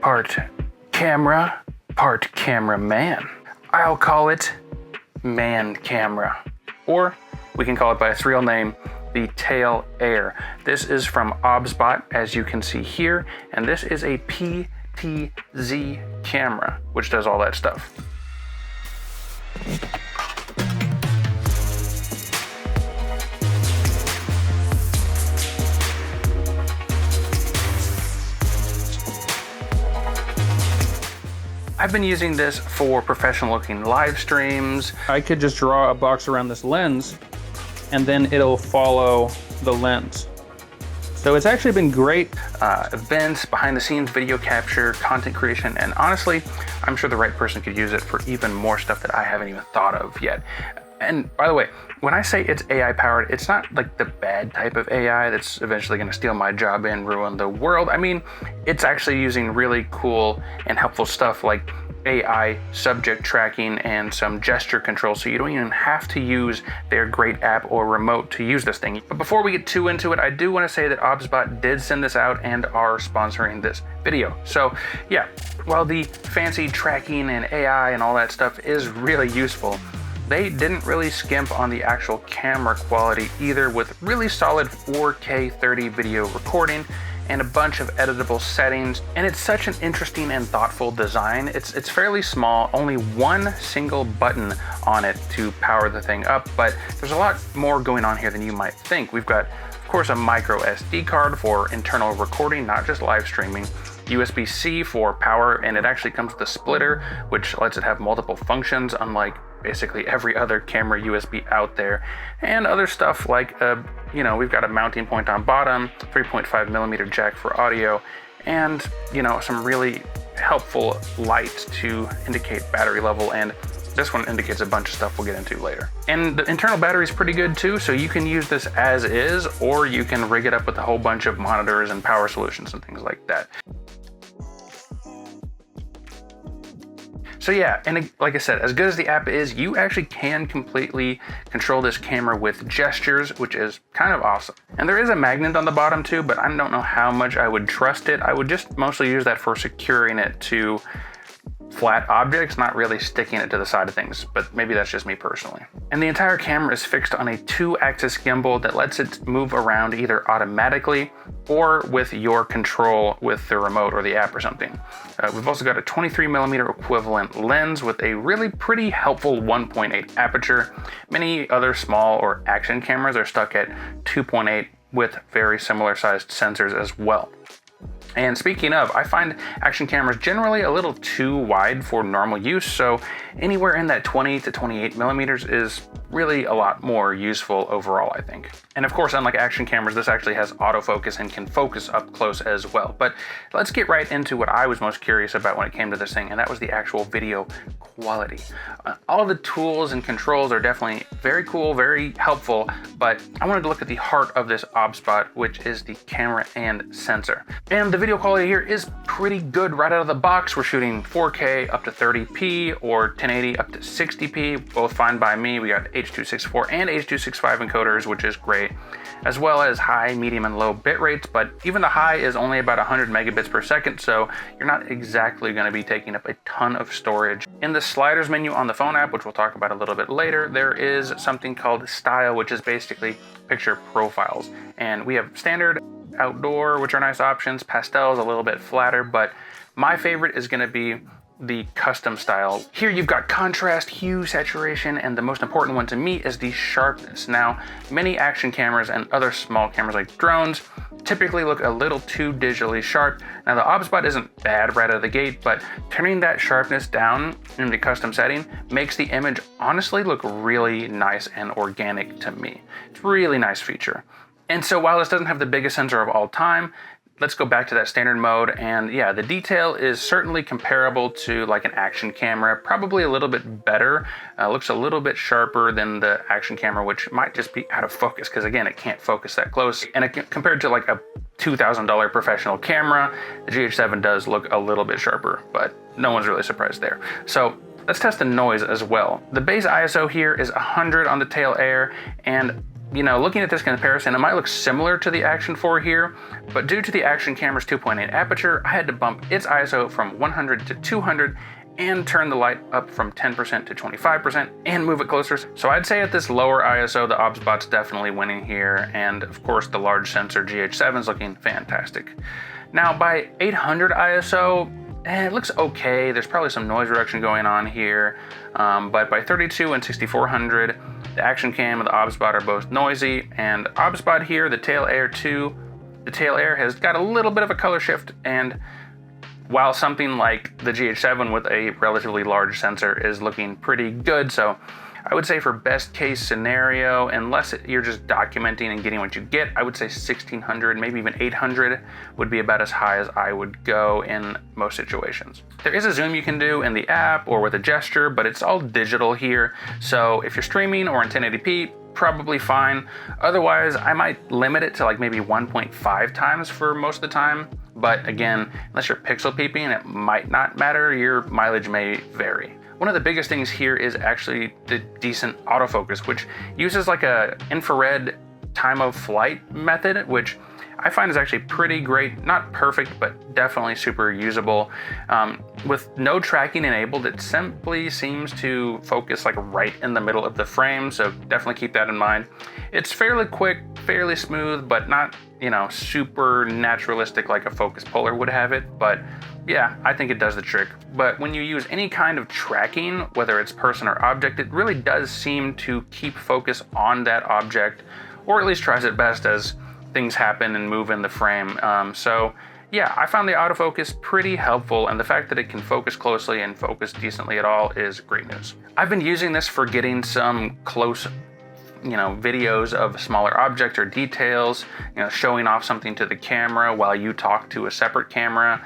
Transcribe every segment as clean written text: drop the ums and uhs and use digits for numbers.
part camera, part cameraman. I'll call it man camera, or we can call it by its real name, the tail air. This is from OBSBOT, as you can see here, and this is a PTZ camera, which does all that stuff. I've been using this for professional looking live streams. I could just draw a box around this lens and then it'll follow the lens. So it's actually been great. Events, behind the scenes video capture, content creation, and honestly, I'm sure the right person could use it for even more stuff that I haven't even thought of yet. And by the way, when I say it's AI powered, it's not like the bad type of AI that's eventually going to steal my job and ruin the world. I mean, it's actually using really cool and helpful stuff like AI subject tracking and some gesture control, so you don't even have to use their great app or remote to use this thing. But before we get too into it, I do want to say that OBSBOT did send this out and are sponsoring this video. So yeah, while the fancy tracking and AI and all that stuff is really useful, they didn't really skimp on the actual camera quality either, with really solid 4K 30 video recording and a bunch of editable settings. And it's such an interesting and thoughtful design. It's fairly small, only one single button on it to power the thing up, but there's a lot more going on here than you might think. We've got, of course, a micro SD card for internal recording, not just live streaming, USB-C for power, and it actually comes with a splitter, which lets it have multiple functions, unlike basically every other camera USB out there, and other stuff like, we've got a mounting point on bottom, 3.5mm jack for audio, and, some really helpful lights to indicate battery level, and this one indicates a bunch of stuff we'll get into later. And the internal battery is pretty good too, so you can use this as is, or you can rig it up with a whole bunch of monitors and power solutions and things like that. So yeah, and like I said, as good as the app is, you actually can completely control this camera with gestures, which is kind of awesome. And there is a magnet on the bottom too, but I don't know how much I would trust it. I would just mostly use that for securing it to flat objects, not really sticking it to the side of things, but maybe that's just me personally. And the entire camera is fixed on a 2-axis gimbal that lets it move around either automatically or with your control with the remote or the app or something. We've also got a 23mm equivalent lens with a really pretty helpful 1.8 aperture. Many other small or action cameras are stuck at 2.8 with very similar sized sensors as well. And speaking of, I find action cameras generally a little too wide for normal use, so anywhere in that 20 to 28 millimeters is really a lot more useful overall, I think. And of course, unlike action cameras, this actually has autofocus and can focus up close as well. But let's get right into what I was most curious about when it came to this thing, and that was the actual video quality. All of the tools and controls are definitely very cool, very helpful, but I wanted to look at the heart of this OBSBOT, which is the camera and sensor. And the video quality here is pretty good right out of the box. We're shooting 4K up to 30p or 1080 up to 60p, both fine by me. We got H.264 and H.265 encoders, which is great, as well as high, medium, and low bit rates, but even the high is only about 100 megabits per second, so you're not exactly going to be taking up a ton of storage. In the sliders menu on the phone app, which we'll talk about a little bit later, there is something called style, which is basically picture profiles, and we have standard, outdoor, which are nice options, pastels a little bit flatter, but my favorite is going to be the custom style. Here you've got contrast, hue, saturation, and the most important one to me is the sharpness. Now, many action cameras and other small cameras like drones typically look a little too digitally sharp. Now the OBSBOT isn't bad right out of the gate, but turning that sharpness down in the custom setting makes the image honestly look really nice and organic to me. It's a really nice feature. And so while this doesn't have the biggest sensor of all time, let's go back to that standard mode, and yeah, the detail is certainly comparable to like an action camera, probably a little bit better, looks a little bit sharper than the action camera, which might just be out of focus, because again, it can't focus that close, and compared to like a $2,000 professional camera, the GH7 does look a little bit sharper, but no one's really surprised there. So let's test the noise as well. The base ISO here is 100 on the tail air, and you know, looking at this comparison, it might look similar to the Action 4 here, but due to the Action camera's 2.8 aperture, I had to bump its ISO from 100 to 200 and turn the light up from 10% to 25% and move it closer. So I'd say at this lower ISO, the OBSBOT's definitely winning here, and of course the large sensor GH7's looking fantastic. Now by 800 ISO, it looks okay. There's probably some noise reduction going on here, but by 32 and 6400, the Action Cam and the OBSBOT are both noisy, and OBSBOT here, the Tail Air 2, the Tail Air has got a little bit of a color shift, and while something like the GH7 with a relatively large sensor is looking pretty good, so I would say for best case scenario, unless you're just documenting and getting what you get, I would say 1600, maybe even 800 would be about as high as I would go in most situations. There is a zoom you can do in the app or with a gesture, but it's all digital here. So if you're streaming or in 1080p, probably fine. Otherwise, I might limit it to like maybe 1.5 times for most of the time. But again, unless you're pixel peeping, it might not matter. Your mileage may vary. One of the biggest things here is actually the decent autofocus, which uses like a infrared time of flight method, which I find is actually pretty great. Not perfect, but definitely super usable. With no tracking enabled, it simply seems to focus like right in the middle of the frame, so definitely keep that in mind. It's fairly quick, fairly smooth, but not, you know, super naturalistic like a focus puller would have it, but yeah, I think it does the trick. But when you use any kind of tracking, whether it's person or object, it really does seem to keep focus on that object, or at least tries it best as things happen and move in the frame. So yeah, I found the autofocus pretty helpful, and the fact that it can focus closely and focus decently at all is great news. I've been using this for getting some close, you know, videos of smaller objects or details, you know, showing off something to the camera while you talk to a separate camera.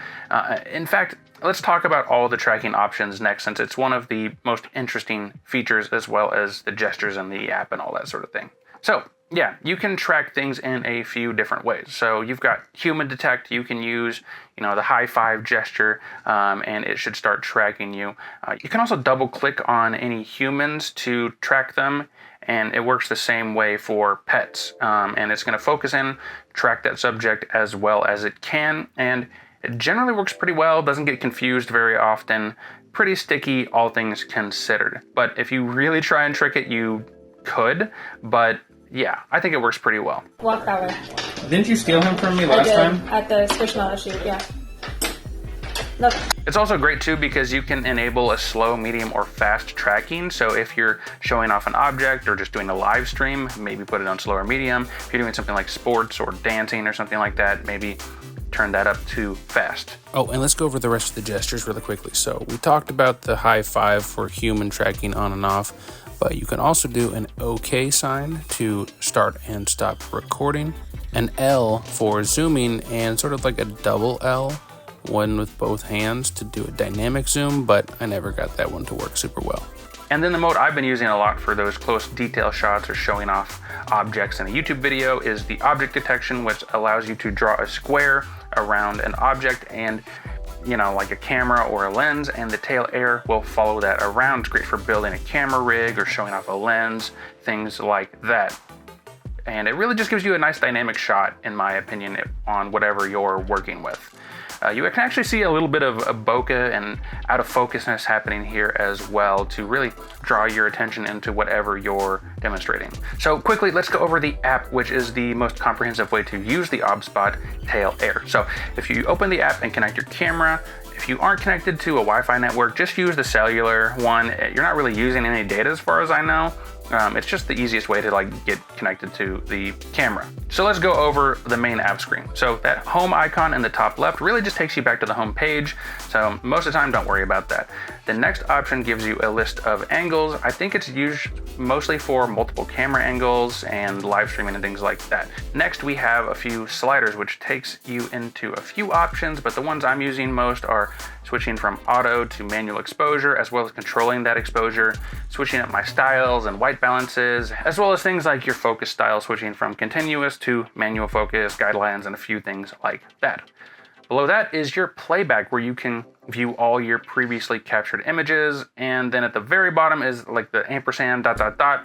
In fact, let's talk about all the tracking options next, since it's one of the most interesting features, as well as the gestures in the app and all that sort of thing. So yeah, you can track things in a few different ways. So you've got human detect. You can use, you know, the high five gesture, and it should start tracking you. You can also double click on any humans to track them, and it works the same way for pets. And it's going to focus in, track that subject as well as it can, and it generally works pretty well, doesn't get confused very often, pretty sticky, all things considered. But if you really try and trick it, you could, but yeah, I think it works pretty well. Walk that way. Didn't you steal him from me last time? At the Squishmallow shoot, yeah. Nope. It's also great too because you can enable a slow, medium, or fast tracking. So if you're showing off an object or just doing a live stream, maybe put it on slow or medium. If you're doing something like sports or dancing or something like that, maybe turn that up to fast. Oh, and let's go over the rest of the gestures really quickly. So we talked about the high five for human tracking on and off, but you can also do an OK sign to start and stop recording, an L for zooming, and sort of like a double L, one with both hands to do a dynamic zoom, but I never got that one to work super well. And then the mode I've been using a lot for those close detail shots or showing off objects in a YouTube video is the object detection, which allows you to draw a square around an object and, you know, like a camera or a lens, and the tail air will follow that around. It's great for building a camera rig or showing off a lens, things like that. And it really just gives you a nice dynamic shot, in my opinion, on whatever you're working with. You can actually see a little bit of a bokeh and out of focusness happening here as well to really draw your attention into whatever you're demonstrating. So quickly, let's go over the app, which is the most comprehensive way to use the OBSBOT Tail Air. So if you open the app and connect your camera, if you aren't connected to a Wi-Fi network, just use the cellular one. You're not really using any data as far as I know. It's just the easiest way to like get connected to the camera. So let's go over the main app screen. So that home icon in the top left really just takes you back to the home page. So most of the time, don't worry about that. The next option gives you a list of angles. I think it's used mostly for multiple camera angles and live streaming and things like that. Next, we have a few sliders, which takes you into a few options, but the ones I'm using most are switching from auto to manual exposure, as well as controlling that exposure, switching up my styles and white balances, as well as things like your focus style, switching from continuous to manual focus, guidelines, and a few things like that. Below that is your playback, where you can view all your previously captured images, and then at the very bottom is like the ampersand ...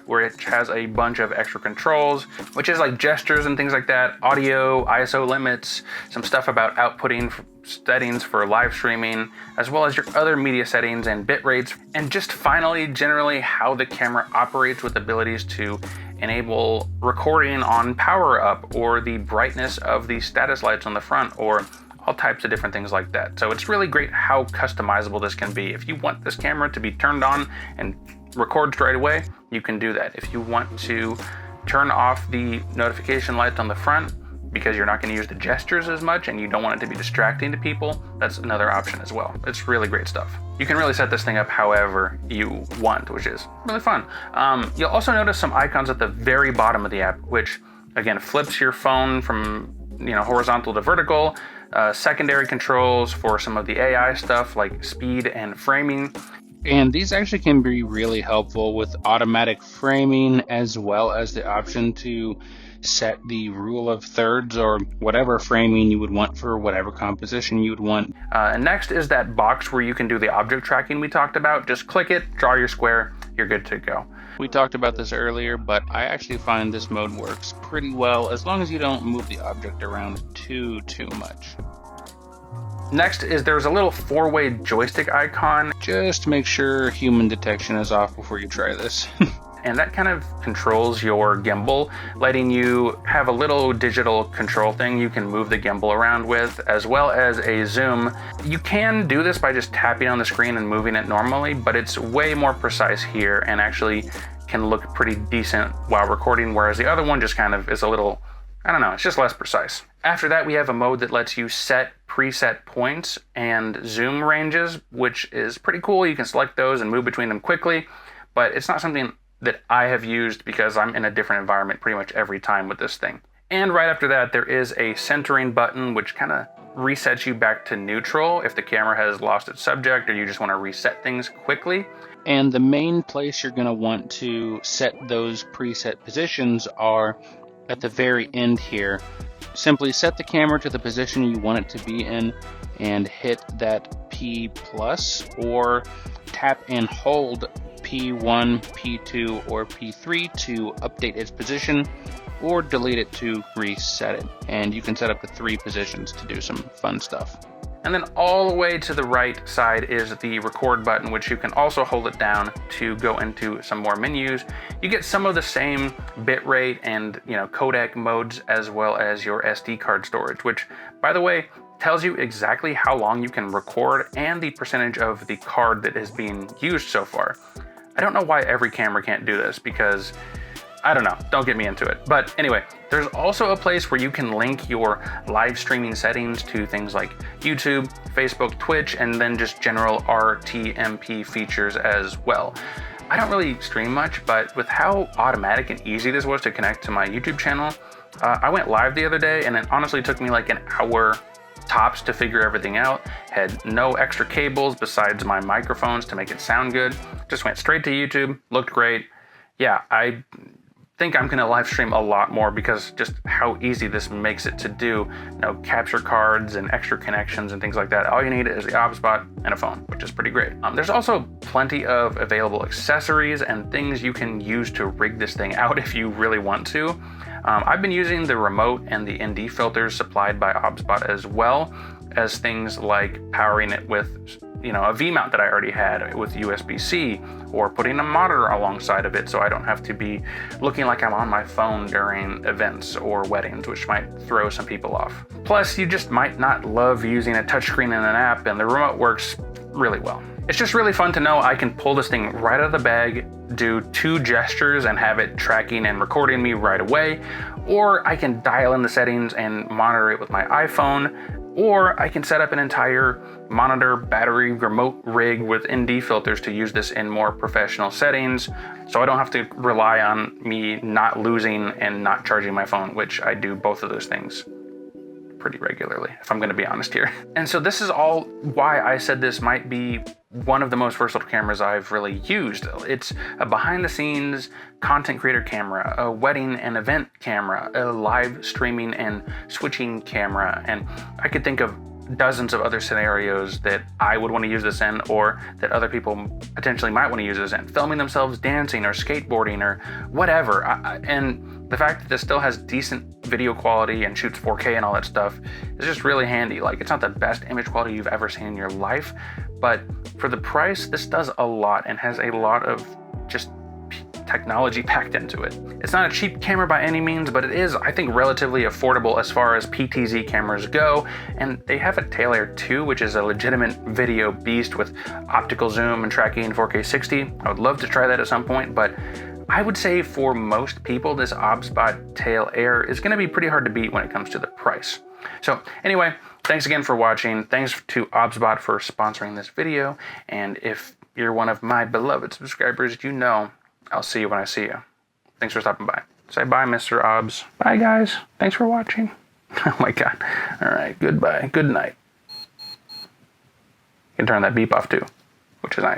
where it has a bunch of extra controls, which is like gestures and things like that, audio, ISO limits, some stuff about outputting settings for live streaming, as well as your other media settings and bit rates, and just finally generally how the camera operates with abilities to enable recording on power up, or the brightness of the status lights on the front, or all types of different things like that. So it's really great how customizable this can be. If you want this camera to be turned on and record straight away, you can do that. If you want to turn off the notification lights on the front because you're not going to use the gestures as much and you don't want it to be distracting to people, that's another option as well. It's really great stuff. You can really set this thing up however you want, which is really fun. You'll also notice some icons at the very bottom of the app, which again flips your phone from horizontal to vertical. Secondary controls for some of the AI stuff like speed and framing. And these actually can be really helpful with automatic framing, as well as the option to set the rule of thirds or whatever framing you would want for whatever composition you would want. And next is that box where you can do the object tracking we talked about. Just click it, draw your square, you're good to go. We talked about this earlier, but I actually find this mode works pretty well as long as you don't move the object around too much. Next is there's a little 4-way joystick icon. Just make sure human detection is off before you try this. And that kind of controls your gimbal, letting you have a little digital control thing you can move the gimbal around with, as well as a zoom. You can do this by just tapping on the screen and moving it normally, but it's way more precise here and actually can look pretty decent while recording, whereas the other one just kind of is a little, I don't know, it's just less precise. After that, we have a mode that lets you set preset points and zoom ranges, which is pretty cool. You can select those and move between them quickly, but it's not something that I have used because I'm in a different environment pretty much every time with this thing. And right after that, there is a centering button, which kind of resets you back to neutral if the camera has lost its subject or you just want to reset things quickly. And the main place you're going to want to set those preset positions are at the very end here. Simply set the camera to the position you want it to be in and hit that P+, or tap and hold P1, P2, or P3 to update its position, or delete it to reset it. And you can set up to 3 positions to do some fun stuff. And then all the way to the right side is the record button, which you can also hold it down to go into some more menus. You get some of the same bitrate and codec modes, as well as your SD card storage, which, by the way, tells you exactly how long you can record and the percentage of the card that is being used so far. I don't know why every camera can't do this, because I don't know, don't get me into it. But anyway, there's also a place where you can link your live streaming settings to things like YouTube, Facebook, Twitch, and then just general RTMP features as well. I don't really stream much, but with how automatic and easy this was to connect to my YouTube channel, I went live the other day and it honestly took me like an hour tops to figure everything out. Had no extra cables besides my microphones to make it sound good. Just went straight to YouTube, looked great. Yeah, I think I'm gonna live stream a lot more because just how easy this makes it to do. Capture cards and extra connections and things like that. All you need is the OBSBOT and a phone, which is pretty great. There's also plenty of available accessories and things you can use to rig this thing out if you really want to. I've been using the remote and the ND filters supplied by OBSBOT, as well as things like powering it with a V-mount that I already had with USB-C, or putting a monitor alongside of it so I don't have to be looking like I'm on my phone during events or weddings, which might throw some people off. Plus, you just might not love using a touchscreen in an app, and the remote works really well. It's just really fun to know I can pull this thing right out of the bag, do 2 gestures and have it tracking and recording me right away, or I can dial in the settings and monitor it with my iPhone, or I can set up an entire monitor, battery, remote rig with ND filters to use this in more professional settings, so I don't have to rely on me not losing and not charging my phone, which I do both of those things pretty regularly, if I'm going to be honest here. And so this is all why I said this might be one of the most versatile cameras I've really used. It's a behind the scenes content creator camera, a wedding and event camera, a live streaming and switching camera, and I could think of dozens of other scenarios that I would want to use this in, or that other people potentially might want to use this in. Filming themselves dancing or skateboarding or whatever. And the fact that this still has decent video quality and shoots 4K and all that stuff is just really handy. Like, it's not the best image quality you've ever seen in your life, but for the price, this does a lot and has a lot of just technology packed into it. It's not a cheap camera by any means, but it is, I think, relatively affordable as far as PTZ cameras go, and they have a tail air 2, which is a legitimate video beast with optical zoom and tracking in 4K 60. I would love to try that at some point, but I would say for most people, this OBSBOT tail air is going to be pretty hard to beat when it comes to the price. So anyway, thanks again for watching. Thanks to OBSBOT for sponsoring this video, and if you're one of my beloved subscribers, you know I'll see you when I see you. Thanks for stopping by. Say bye, Mr. Obs. Bye, guys. Thanks for watching. Oh my God. All right. Goodbye. Good night. You can turn that beep off too, which is nice.